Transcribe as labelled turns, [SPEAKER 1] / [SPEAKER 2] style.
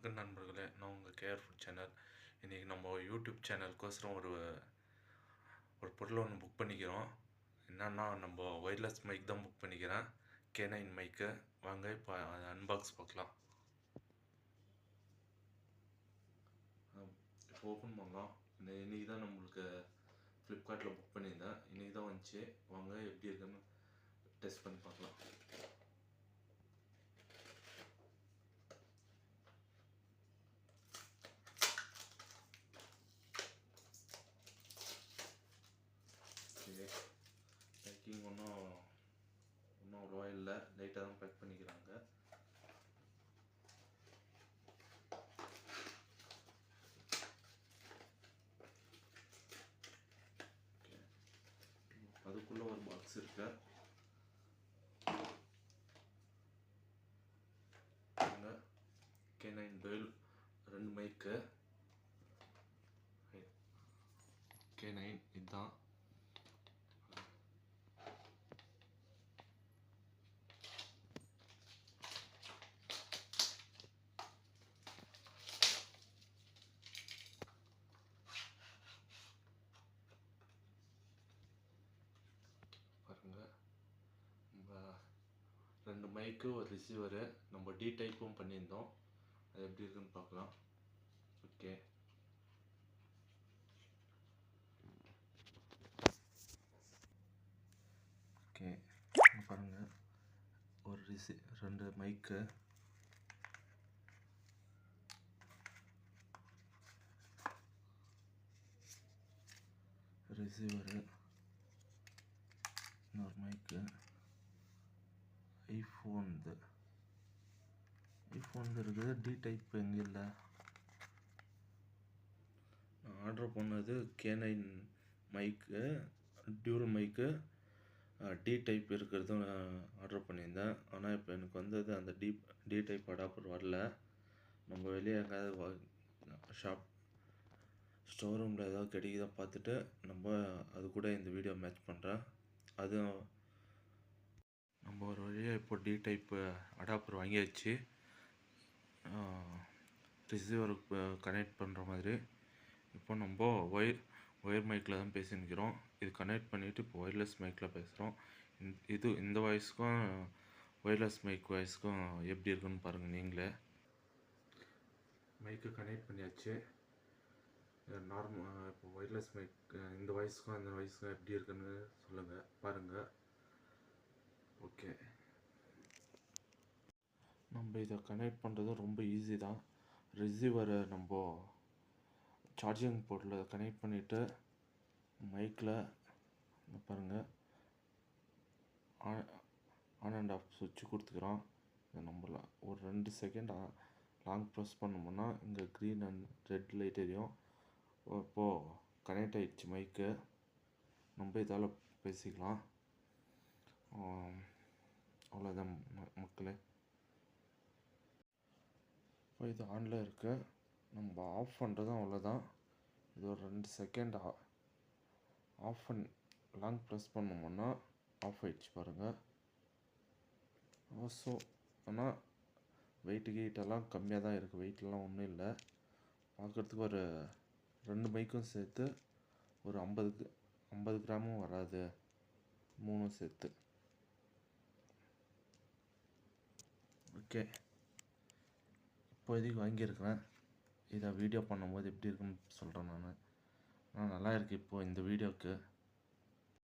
[SPEAKER 1] வணக்கம் நண்பர்களே, நான் உங்கள் கேஆர் ஃபுட் சேனல். இன்றைக்கி நம்ம யூடியூப் சேனலுக்கோசரம் ஒரு பொருள் ஒன்று புக் பண்ணிக்கிறோம். என்னன்னா நம்ம ஒயர்லெஸ் மைக் தான் புக் பண்ணிக்கிறேன், K9 மைக்கு. வாங்க இப்போ அதை அன்பாக்ஸ் பார்க்கலாம். இப்போ ஓப்பன் பண்ணலாம். இன்றைக்கி தான் நம்மளுக்கு ஃப்ளிப்கார்ட்டில் புக் பண்ணியிருந்தேன், இன்றைக்கி தான் வந்துச்சு. வாங்க எப்படி இருக்குன்னு டெஸ்ட் பண்ணி பார்க்கலாம். பேக்கிங் ஒன்றும் அவ்வளோவா இல்லை, லைட்டாக தான் பேக் பண்ணிக்கிறாங்க. அதுக்குள்ளே ஒரு பாக்ஸ் இருக்கு. K9 Dual 2 மைக்கு. K9 இதுதான். பாருங்க, நம்ம 2 மைக்கு, ஒரு ரிசீவரு. நம்ம டி டைப்பும் பண்ணியிருந்தோம், அது எப்படி இருக்குன்னு பார்க்கலாம். ஓகே, பாருங்க, ஒரு 2 மைக்கு, ரிசீவரு, இன்னொரு மைக்கு. ஐஃபோன் இருக்குது, டி டைப் எங்கே இல்லை. நான் ஆர்டர் பண்ணது K9 மைக்கு, டியூரல் மைக்கு, டி டைப் இருக்கிறதும் ஆர்டர் பண்ணியிருந்தேன். ஆனால் இப்போ எனக்கு வந்தது அந்த டி டைப் அடாப்டர் வரல. நம்ம வெளியே எங்கேயாவது ஸ்டோர் ரூமில் ஏதாவது கிடைக்குதா பார்த்துட்டு நம்ம அது கூட இந்த வீடியோ மேட்ச் பண்ணுறேன். அதுவும் நம்ம ஒரு வழியாக இப்போ டி டைப் அடாப்டர் வாங்கியாச்சு, ரிசீவருக்கு கனெக்ட் பண்ணுற மாதிரி. இப்போ நம்ம ஒயர் மைக்கில் தான் பேசிக்கிறோம். இது கனெக்ட் பண்ணிவிட்டு இப்போ ஒயர்லெஸ் மைக்கில் பேசுகிறோம். இந்த வாய்ஸ்க்கும் ஒயர்லெஸ் மைக் வாய்ஸ்க்கும் எப்படி இருக்குன்னு பாருங்கள் நீங்களே. மைக்கு கனெக்ட் பண்ணியாச்சு. நார்மல் இப்போ ஒயர்லெஸ் மைக் இந்த வாய்ஸ்க்கும் அந்த வாய்ஸ்க்கும் எப்படி இருக்குன்னு சொல்லுங்கள், பாருங்கள். ஓகே, நம்ம இதை கனெக்ட் பண்ணுறது ரொம்ப ஈஸி தான். ரிசீவரை நம்ம சார்ஜிங் போர்ட்டில் கனெக்ட் பண்ணிவிட்டு மைக்கில் பாருங்கள் ஆன் அண்ட் ஆஃப் சுவிட்ச் கொடுத்துக்கிறோம். இதை நம்ம ஒரு 2 செகண்ட் லாங் ப்ரெஸ் பண்ணோம்னா இங்கே க்ரீன் அண்ட் ரெட் லைட் எரியும். இப்போது கனெக்ட் ஆகிடுச்சு மைக்கு. நம்ம இதால் பேசிக்கலாம். அவ்வளோதான் மக்களே. இப்போ இது ஆனில் இருக்கு, நம்ம ஆஃப் பண்ணுறதும் அவ்வளோதான். இது ஒரு 2 செகண்ட் ஆஃப் லாங் ப்ரெஸ் பண்ணோம்னா ஆஃப் ஆகிடுச்சு பாருங்கள். ஸோ ஆனால் வெயிட்டெல்லாம் கம்மியாக தான் இருக்குது, வெயிட்லாம் ஒன்றும் இல்லை. பார்க்குறதுக்கு ஒரு 2 மைக்கும் சேர்த்து ஒரு 50 கிராமும் வராது, 3 சேர்த்து. ஓகே, இப்போதைக்கு வாங்கியிருக்கிறேன். இதை வீடியோ பண்ணும்போது எப்படி இருக்குன்னு சொல்கிறேன். நான் நல்லா இருக்குது இப்போது இந்த வீடியோவுக்கு.